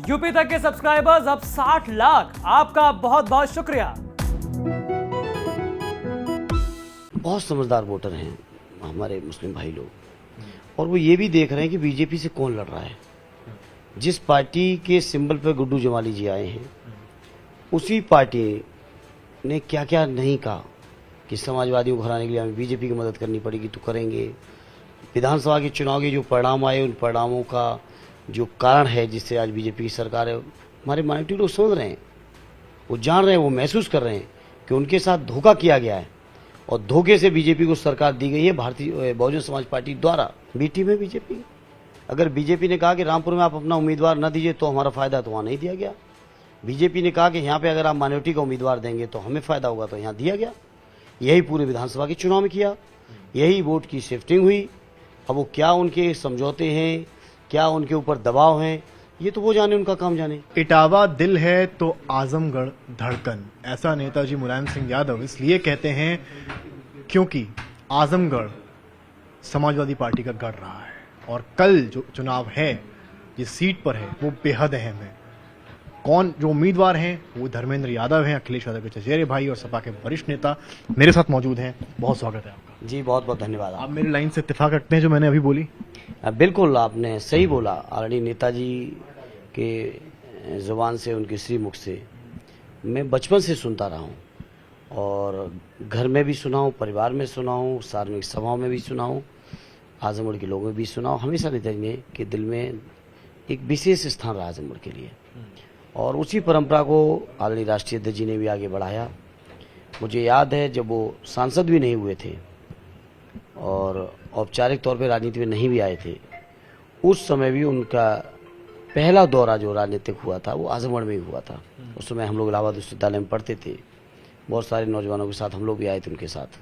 UP तक के subscribers अब 60 लाख। आपका बहुत बहुत शुक्रिया। बहुत समझदार वोटर हैं हमारे मुस्लिम भाई लोग, और वो ये भी देख रहे हैं कि बीजेपी से कौन लड़ रहा है। जिस पार्टी के सिंबल पर गुड्डू जमाली जी आए हैं, उसी पार्टी ने क्या क्या नहीं कहा कि समाजवादियों को हराने के लिए हमें बीजेपी की मदद करनी पड़ेगी, तो करेंगे। विधानसभा के चुनाव के जो परिणाम आए, उन परिणामों का जो कारण है जिससे आज बीजेपी की सरकार है, हमारे माइनॉरिटी लोग समझ रहे हैं, वो जान रहे हैं, वो महसूस कर रहे हैं कि उनके साथ धोखा किया गया है और धोखे से बीजेपी को सरकार दी गई है भारतीय बहुजन समाज पार्टी द्वारा। बीटी में बीजेपी, अगर बीजेपी ने कहा कि रामपुर में आप अपना उम्मीदवार न दीजिए तो हमारा फायदा, तो वहाँ नहीं दिया गया। बीजेपी ने कहा कि यहाँ पे अगर आप माइनॉरिटी का उम्मीदवार देंगे तो हमें फायदा होगा, तो यहाँ दिया गया। यही पूरे विधानसभा के चुनाव में किया, यही वोट की शिफ्टिंग हुई। अब वो क्या उनके समझौते हैं, क्या उनके ऊपर दबाव है, ये तो वो जाने, उनका काम जाने। इटावा दिल है तो आजमगढ़ धड़कन, ऐसा नेताजी मुलायम सिंह यादव इसलिए कहते हैं क्योंकि आजमगढ़ समाजवादी पार्टी का गढ़ रहा है और कल जो चुनाव है जिस सीट पर है वो बेहद अहम है। कौन जो उम्मीदवार हैं वो धर्मेंद्र यादव हैं, अखिलेश यादव के चचेरे भाई और सपा के वरिष्ठ नेता मेरे साथ मौजूद हैं। बहुत स्वागत है आपका। जी बहुत बहुत धन्यवाद। आप मेरी लाइन से इत्तेफाक रखते हैं जो मैंने अभी बोली? बिल्कुल, आपने सही बोला। आदरणीय नेताजी के जुबान से, उनके श्रीमुख से मैं बचपन से सुनता रहा हूँ, और घर में भी सुना हूँ, परिवार में सुना हूँ, सार्वजनिक सभाओं में भी सुना हूँ, आजमगढ़ के लोगों में भी सुना हूँ। हमेशा नेताजी के दिल में एक विशेष स्थान रहा आजमगढ़ के लिए, और उसी परंपरा को आदरणीय राष्ट्रीय अध्यक्ष जी ने भी आगे बढ़ाया। मुझे याद है जब वो सांसद भी नहीं हुए थे और औपचारिक तौर पे राजनीति में नहीं भी आए थे, उस समय भी उनका पहला दौरा जो राजनीतिक हुआ था वो आजमगढ़ में ही हुआ था। उस समय हम लोग इलाहाबाद विश्वविद्यालय में पढ़ते थे, बहुत सारे नौजवानों के साथ हम लोग भी आए थे उनके साथ।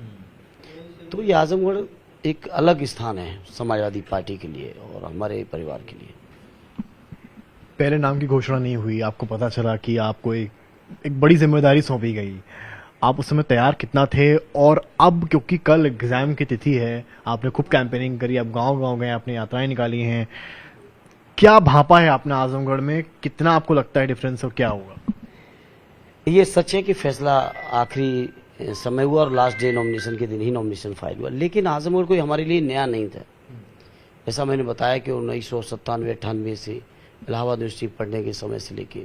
तो ये आजमगढ़ एक अलग स्थान है समाजवादी पार्टी के लिए और हमारे परिवार के लिए। पहले नाम की घोषणा नहीं हुई, आपको पता चला कि आपको एक बड़ी जिम्मेदारी सौंपी गई, आप उस समय तैयार कितना थे? और अब क्योंकि कल एग्जाम की तिथि है, आपने खूब कैंपेनिंग करी, अब गांव-गांव गए, आपने यात्राएं निकाली हैं, क्या भापा है आपने आजमगढ़ में? कितना आपको लगता है डिफरेंस और क्या होगा? ये सच है कि फैसला आखिरी समय हुआ और लास्ट डे नॉमिनेशन के दिन ही नॉमिनेशन फाइल हुआ, लेकिन आजमगढ़ कोई हमारे लिए नया नहीं था। ऐसा मैंने बताया कि 1997-98 से इलाहाबाद यूनिवर्सिटी पढ़ने के समय से लेके,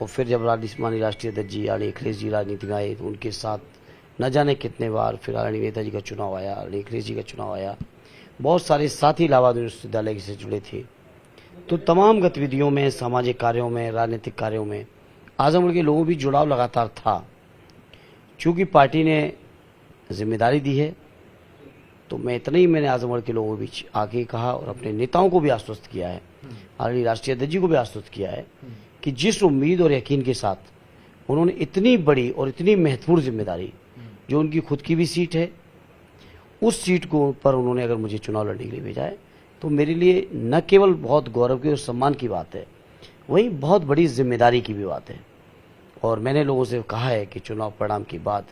और फिर जब माननीय राष्ट्रीय अध्यक्ष जी आदरणीय अखिलेश जी राजनीति में आए तो उनके साथ न जाने कितने बार, फिर आदरणीय नेताजी का चुनाव आया, आदरणीय अखिलेश जी का चुनाव आया, बहुत सारे साथी इलाहाबाद विश्वविद्यालय से जुड़े थे। तो तमाम गतिविधियों में, सामाजिक कार्यों में, राजनीतिक कार्यों में आजमगढ़ के लोगों भी जुड़ाव लगातार था। चूंकि पार्टी ने जिम्मेदारी दी है, तो मैं इतना ही मैंने आजमगढ़ के लोगों के बीच आके कहा और अपने नेताओं को भी आश्वस्त किया है, आदरणीय राष्ट्रीय अध्यक्ष जी को भी आश्वस्त किया है कि जिस उम्मीद और यकीन के साथ उन्होंने इतनी बड़ी और इतनी महत्वपूर्ण जिम्मेदारी, जो उनकी खुद की भी सीट है, उस सीट को पर उन्होंने अगर मुझे चुनाव लड़ने के लिए भेजा है, तो मेरे लिए न केवल बहुत गौरव की और सम्मान की बात है, वहीं बहुत बड़ी जिम्मेदारी की भी बात है। और मैंने लोगों से कहा है कि चुनाव परिणाम के बाद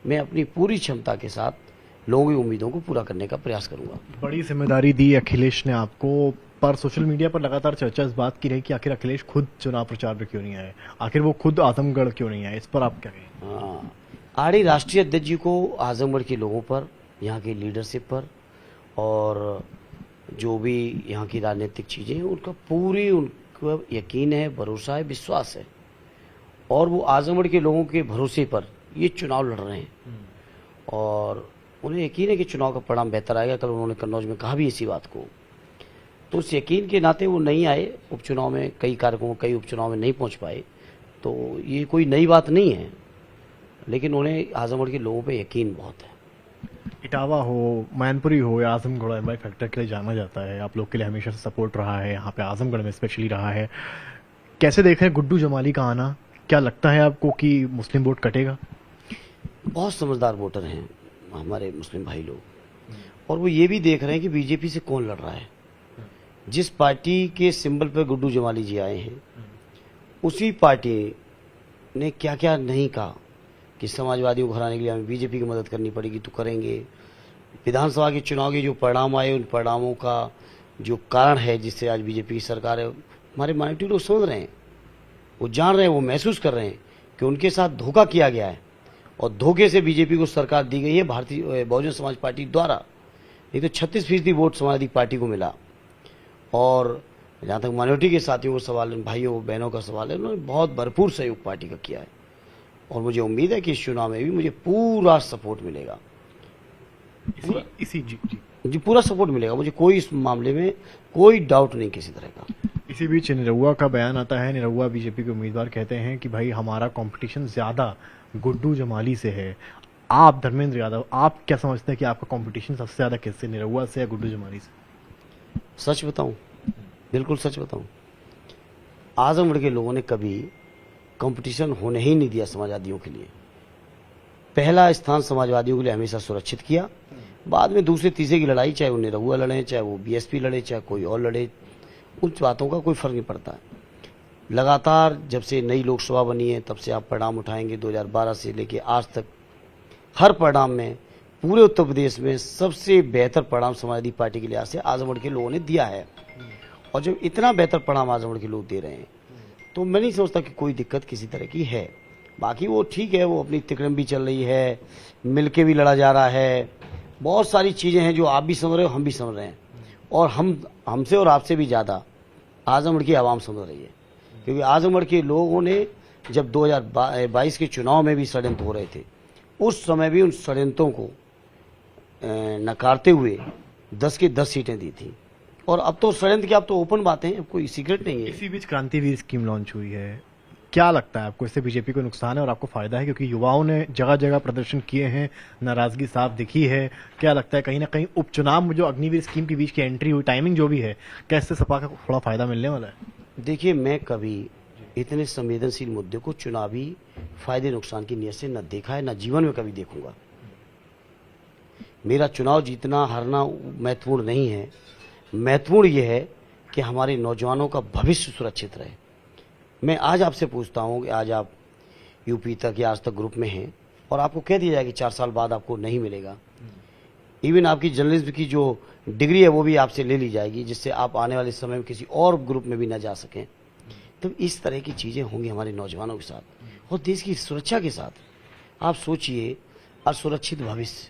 मैं अपनी पूरी क्षमता के साथ लोगों की उम्मीदों को पूरा करने का प्रयास करूंगा। बड़ी जिम्मेदारी दी अखिलेश ने आपको, पर सोशल मीडिया पर लगातार चर्चा इस बात की रही कि आखिर अखिलेश खुद चुनाव प्रचार पर क्यों नहीं आए, आखिर वो खुद आजमगढ़ क्यों नहीं आए, इस पर आप क्या कहें? हाँ, आदरणीय राष्ट्रीय अध्यक्ष जी को आजमगढ़ के लोगों पर, यहाँ की लीडरशिप पर और जो भी यहाँ की राजनीतिक चीजें हैं, उनका पूरी उनको यकीन है, भरोसा है, विश्वास है, और वो आजमगढ़ के लोगों के भरोसे पर ये चुनाव लड़ रहे हैं और उन्हें यकीन है कि चुनाव का परिणाम बेहतर आएगा। कल उन्होंने कन्नौज में कहा भी इसी बात को, तो उस यकीन के नाते वो नहीं आए उपचुनाव में, कई कार्यक्रमों, कई उपचुनाव में नहीं पहुंच पाए, तो ये कोई नई बात नहीं है, लेकिन उन्हें आजमगढ़ के लोगों पे यकीन बहुत है। इटावा हो, मैनपुरी हो या आजमगढ़, एमआई फैक्टर के लिए जाना जाता है, आप लोग के लिए हमेशा से सपोर्ट रहा है, यहाँ पे आजमगढ़ में स्पेशली रहा है। कैसे देख रहे हैं गुड्डू जमाली का आना? क्या लगता है आपको कि मुस्लिम वोट कटेगा? बहुत समझदार वोटर हैं हमारे मुस्लिम भाई लोग, और वो ये भी देख रहे हैं कि बीजेपी से कौन लड़ रहा है। जिस पार्टी के सिंबल पर गुड्डू जमाली जी आए हैं, उसी पार्टी ने क्या क्या नहीं कहा कि समाजवादियों को हराने के लिए हमें बीजेपी की मदद करनी पड़ेगी, तो करेंगे। विधानसभा के चुनाव के जो परिणाम आए, उन परिणामों का जो कारण है जिससे आज बीजेपी की सरकार है, हमारे माइनॉरिटी लोग समझ रहे हैं, वो जान रहे हैं, वो महसूस कर रहे हैं कि उनके साथ धोखा किया गया है और धोखे से बीजेपी को सरकार दी गई है भारतीय बहुजन समाज पार्टी द्वारा। नहीं तो 36% वोट समाजवादी पार्टी को मिला। और जहाँ तक माइनॉरिटी के साथियों का सवाल है, भाइयों बहनों का सवाल है, उन्होंने बहुत भरपूर सहयोग पार्टी का किया है और मुझे उम्मीद है कि इस चुनाव में भी मुझे पूरा सपोर्ट मिलेगा। इसी जी जी जी पूरा सपोर्ट मिलेगा मुझे, कोई इस मामले में कोई डाउट नहीं किसी तरह का। इसी बीच निरहुआ का बयान आता है। निरहुआ बीजेपी के उम्मीदवार कहते हैं कि भाई हमारा कंपटीशन ज्यादा गुड्डू जमाली से है। आप धर्मेंद्र यादव, आप क्या समझते हैं कि आपका कंपटीशन सबसे ज्यादा किससे, निरहुआ से या गुड्डू जमाली से? सच बताऊं, बिल्कुल सच बताऊं, आजमगढ़ के लोगों ने कभी कंपटीशन होने ही नहीं दिया समाजवादियों के लिए। पहला स्थान समाजवादियों के लिए हमेशा सुरक्षित किया, बाद में दूसरे तीसरे की लड़ाई, चाहे वो निरहुआ लड़े, चाहे वो बीएसपी लड़े, चाहे कोई और लड़े, उन बातों का कोई फर्क नहीं पड़ता। लगातार जब से नई लोकसभा बनी है तब से आप परिणाम उठाएंगे 2012 से लेके आज तक, हर परिणाम में पूरे उत्तर प्रदेश में सबसे बेहतर परिणाम समाजवादी पार्टी के लिहाज से आजमगढ़ के लोगों ने दिया है। और जब इतना बेहतर परिणाम आजमगढ़ के लोग दे रहे हैं तो मैं नहीं सोचता कि कोई दिक्कत किसी तरह की है। बाकी वो ठीक है, वो अपनी तिकड़म भी चल रही है, मिलके भी लड़ा जा रहा है, बहुत सारी चीज़ें हैं जो आप भी समझ रहे हो, हम भी समझ रहे हैं, और हमसे और आपसे भी ज़्यादा आजमगढ़ की आवाम समझ रही है। क्योंकि आजमगढ़ के लोगों ने जब 2022 के चुनाव में भी षड्यंत्र हो रहे थे, उस समय भी उन षड्यंत्रों को नकारते हुए 10 की 10 सीटें दी थी। और अब तो षड्यंत्र की आप तो ओपन बातें हैं, कोई सीक्रेट नहीं है। इसी बीच क्रांतिवीर स्कीम लॉन्च हुई है, क्या लगता है आपको, इससे बीजेपी को नुकसान है और आपको फायदा है? क्योंकि युवाओं ने जगह जगह प्रदर्शन किए हैं, नाराजगी साफ दिखी है। क्या लगता है कहीं ना कहीं उपचुनाव में जो अग्निवीर स्कीम के बीच की एंट्री हुई, टाइमिंग जो भी है, क्या इससे सपा का थोड़ा फायदा मिलने वाला है? देखिए, मैं कभी इतने संवेदनशील मुद्दे को चुनावी फायदे नुकसान की नीयत से न देखा है, न जीवन में कभी देखूंगा। मेरा चुनाव जीतना हारना महत्वपूर्ण नहीं है, महत्वपूर्ण यह है कि हमारे नौजवानों का भविष्य सुरक्षित रहे। मैं आज आपसे पूछता हूं कि आज आप यूपी तक या आज तक ग्रुप में हैं और आपको कह दिया जाए कि 4 साल बाद आपको नहीं मिलेगा, इवन आपकी जर्नलिज्म की जो डिग्री है वो भी आपसे ले ली जाएगी, जिससे आप आने वाले समय में किसी और ग्रुप में भी ना जा सकें। तो इस तरह की चीज़ें होंगी हमारे नौजवानों के साथ और देश की सुरक्षा के साथ। आप सोचिए, असुरक्षित भविष्य,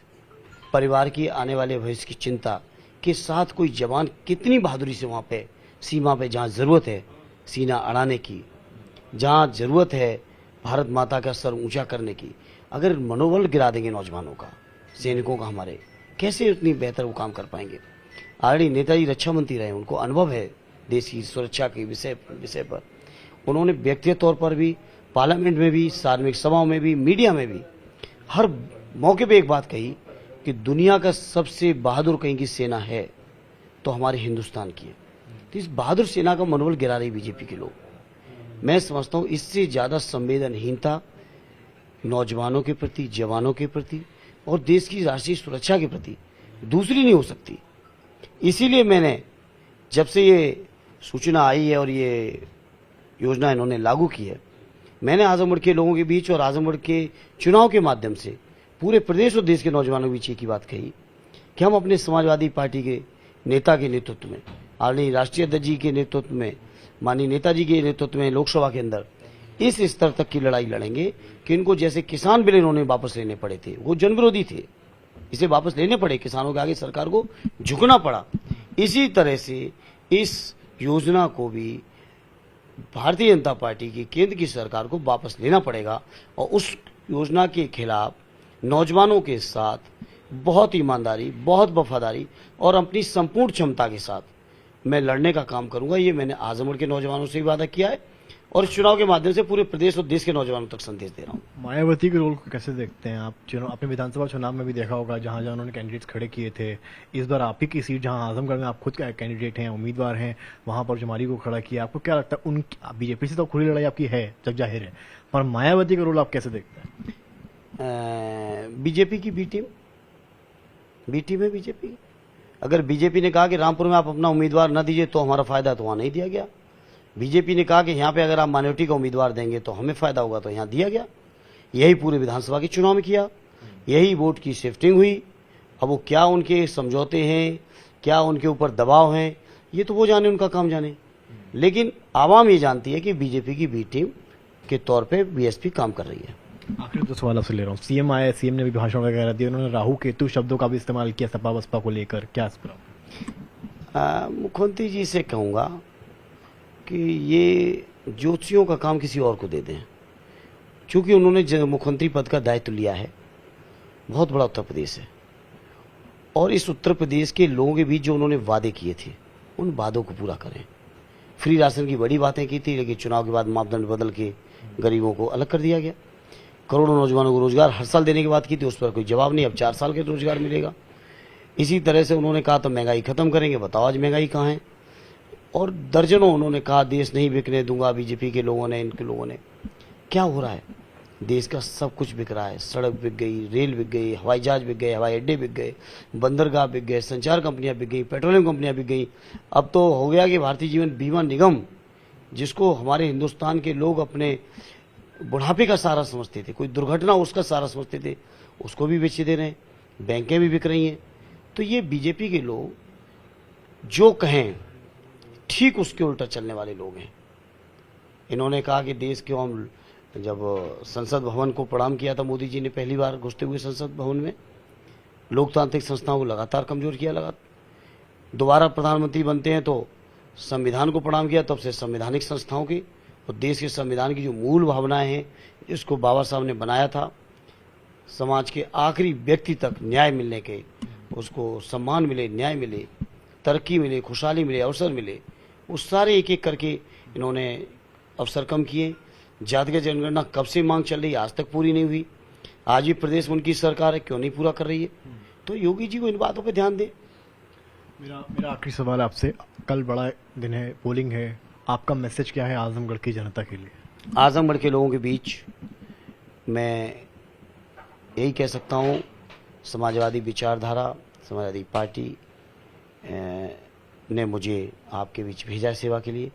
परिवार की आने वाले भविष्य की चिंता के साथ कोई जवान कितनी बहादुरी से वहाँ पे सीमा पे, जहाँ ज़रूरत है सीना अड़ाने की, जहाँ ज़रूरत है भारत माता का सर ऊंचा करने की, अगर मनोबल गिरा देंगे नौजवानों का, सैनिकों का, हमारे कैसे उतनी बेहतर वो काम कर पाएंगे। ऑलरेडी नेताजी रक्षा मंत्री रहे, उनको अनुभव है देश की सुरक्षा के विषय पर। उन्होंने व्यक्तिगत तौर पर भी, पार्लियामेंट में भी, सार्वजनिक सभाओं में भी, मीडिया में भी हर मौके पे एक बात कही कि दुनिया का सबसे बहादुर कहीं की सेना है तो हमारे हिंदुस्तान की है। तो इस बहादुर सेना का मनोबल गिरा रही बीजेपी के लोग। मैं समझता हूँ इससे ज़्यादा संवेदनहीनता नौजवानों के प्रति, जवानों के प्रति और देश की राष्ट्रीय सुरक्षा के प्रति दूसरी नहीं हो सकती। इसीलिए मैंने, जब से ये सूचना आई है और ये योजना इन्होंने लागू की है, मैंने आजमगढ़ के लोगों के बीच और आजमगढ़ के चुनाव के माध्यम से पूरे प्रदेश और देश के नौजवानों के बीच एक ही बात कही कि हम अपने समाजवादी पार्टी के नेता के नेतृत्व में, आदरणीय राष्ट्रीय अध्यक्ष जी के नेतृत्व में, माननीय नेताजी के नेतृत्व में लोकसभा के अंदर इस स्तर तक की लड़ाई लड़ेंगे कि इनको जैसे किसान बिल इन्होंने वापस लेने पड़े थे, वो जन विरोधी थे, इसे वापस लेने पड़े, किसानों के आगे सरकार को झुकना पड़ा। इसी तरह से इस योजना को भी भारतीय जनता पार्टी की केंद्र की सरकार को वापस लेना पड़ेगा और उस योजना के खिलाफ नौजवानों के साथ बहुत ईमानदारी, बहुत वफादारी और अपनी संपूर्ण क्षमता के साथ मैं लड़ने का काम करूंगा। ये मैंने आजमगढ़ के नौजवानों से भी वादा किया है और इस चुनाव के माध्यम से पूरे प्रदेश और देश के नौजवानों तक संदेश दे रहा हूँ। मायावती के रोल को कैसे देखते हैं आप? चुनाव, अपने विधानसभा चुनाव में भी देखा होगा, जहां जहां उन्होंने कैंडिडेट्स खड़े किए थे। इस बार आप ही की सीट, जहां आजमगढ़ में आप खुद कैंडिडेट हैं, उम्मीदवार हैं, वहां पर जमाली को खड़ा किया। आपको क्या लगता है, उन बीजेपी से तो खुली लड़ाई आपकी है, जग जाहिर है, पर मायावती का रोल आप कैसे देखते हैं? बीजेपी की बी टीम है बीजेपी। अगर बीजेपी ने कहा कि रामपुर में आप अपना उम्मीदवार न दीजिए तो हमारा फायदा, तो वहां नहीं दिया गया। बीजेपी ने कहा कि यहाँ पे अगर आप माइनॉरिटी का उम्मीदवार देंगे तो हमें फायदा होगा, तो यहाँ दिया गया। यही पूरे विधानसभा के चुनाव में किया, यही वोट की शिफ्टिंग हुई। अब वो क्या उनके समझौते हैं, क्या उनके ऊपर दबाव हैं, ये तो वो जाने, उनका काम जाने। लेकिन आवाम ये जानती है कि बीजेपी की बी टीम के तौर पे बीएसपी काम कर रही है। आखिरी 2 सवाल आपसे ले रहा हूँ। सीएम आए, सीएम ने भी भाषण वगैरह दिए, उन्होंने राहु केतु शब्दों का भी इस्तेमाल किया सपा बसपा को लेकर, क्या इस पर? मुख्यमंत्री जी से कहूँगा कि ये ज्योतिषियों का काम किसी और को दे दें, क्योंकि उन्होंने मुख्यमंत्री पद का दायित्व लिया है। बहुत बड़ा उत्तर प्रदेश है और इस उत्तर प्रदेश के लोगों के बीच जो उन्होंने वादे किए थे उन वादों को पूरा करें। फ्री राशन की बड़ी बातें की थी, लेकिन चुनाव के बाद मापदंड बदल के गरीबों को अलग कर दिया गया। करोड़ों नौजवानों को रोजगार हर साल देने की बात की थी, उस पर कोई जवाब नहीं। अब 4 साल के रोजगार मिलेगा। इसी तरह से उन्होंने कहा तो महंगाई खत्म करेंगे, बताओ आज महंगाई कहाँ है। और दर्जनों उन्होंने कहा देश नहीं बिकने दूंगा, बीजेपी के लोगों ने, इनके लोगों ने। क्या हो रहा है? देश का सब कुछ बिक रहा है। सड़क बिक गई, रेल बिक गई, हवाई जहाज बिक गए, हवाई अड्डे बिक गए, बंदरगाह बिक गए, संचार कंपनियां बिक गई, पेट्रोलियम कंपनियां बिक गई। अब तो हो गया कि भारतीय जीवन बीमा निगम, जिसको हमारे हिंदुस्तान के लोग अपने बुढ़ापे का सहारा समझते थे, कोई दुर्घटना उसका सहारा समझते थे, उसको भी बेच दे रहे हैं। बैंकें भी बिक रही हैं। तो ये बीजेपी के लोग जो कहें ठीक उसके उल्टा चलने वाले लोग हैं। इन्होंने कहा कि देश के हम जब संसद भवन को प्रणाम किया था मोदी जी ने पहली बार घुसते हुए संसद भवन में, लोकतांत्रिक संस्थाओं को लगातार कमजोर किया। दोबारा प्रधानमंत्री बनते हैं तो संविधान को प्रणाम किया, तब से संवैधानिक संस्थाओं की और देश के संविधान की जो मूल भावनाएं हैं, जिसको बाबा साहब ने बनाया था, समाज के आखिरी व्यक्ति तक न्याय मिलने के, उसको सम्मान मिले, न्याय मिले, तरक्की मिले, खुशहाली मिले, अवसर मिले, उस सारे एक एक करके इन्होंने अवसर कम किए। जातिगत जनगणना कब से मांग चल रही है, आज तक पूरी नहीं हुई। आज भी प्रदेश में उनकी सरकार है, क्यों नहीं पूरा कर रही है? तो योगी जी को इन बातों पे ध्यान दें। मेरा आखिरी सवाल आपसे, कल बड़ा दिन है, पोलिंग है, आपका मैसेज क्या है आजमगढ़ की जनता के लिए? आजमगढ़ के लोगों के बीच मैं यही कह सकता हूँ, समाजवादी विचारधारा, समाजवादी पार्टी ने मुझे आपके बीच भेजा है सेवा के लिए।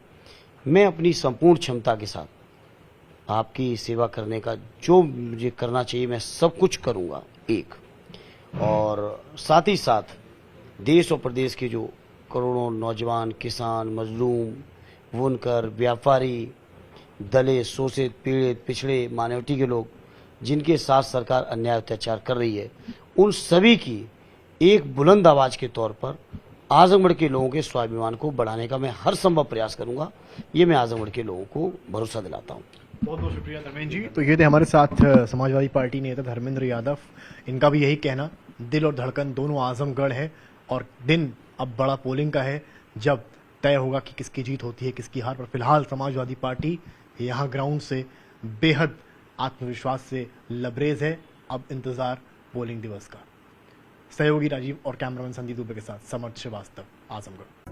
मैं अपनी संपूर्ण क्षमता के साथ आपकी सेवा करने का जो मुझे करना चाहिए मैं सब कुछ करूंगा। एक और साथ ही साथ देश और प्रदेश के जो करोड़ों नौजवान, किसान, मजलूम, बुनकर, व्यापारी, दलित, शोषित, पीड़ित, पिछड़े, माइनॉरिटी के लोग जिनके साथ सरकार अन्याय अत्याचार कर रही है, उन सभी की एक बुलंद आवाज के तौर पर आजमगढ़ के लोगों के स्वाभिमान को बढ़ाने का मैं हर संभव प्रयास करूंगा। ये मैं आजमगढ़ के लोगों को भरोसा दिलाता हूँ। बहुत बहुत शुक्रिया धर्मेंद्र जी। तो ये थे हमारे साथ समाजवादी पार्टी नेता धर्मेंद्र यादव। इनका भी यही कहना, दिल और धड़कन दोनों आजमगढ़ है और दिन अब बड़ा पोलिंग का है, जब तय होगा कि किसकी जीत होती है, किसकी हार। पर फिलहाल समाजवादी पार्टी यहाँ ग्राउंड से बेहद आत्मविश्वास से लबरेज है। अब इंतजार पोलिंग दिवस का। सहयोगी राजीव और कैमरामैन संदीप दुबे के साथ समर्थ श्रीवास्तव, आजमगढ़।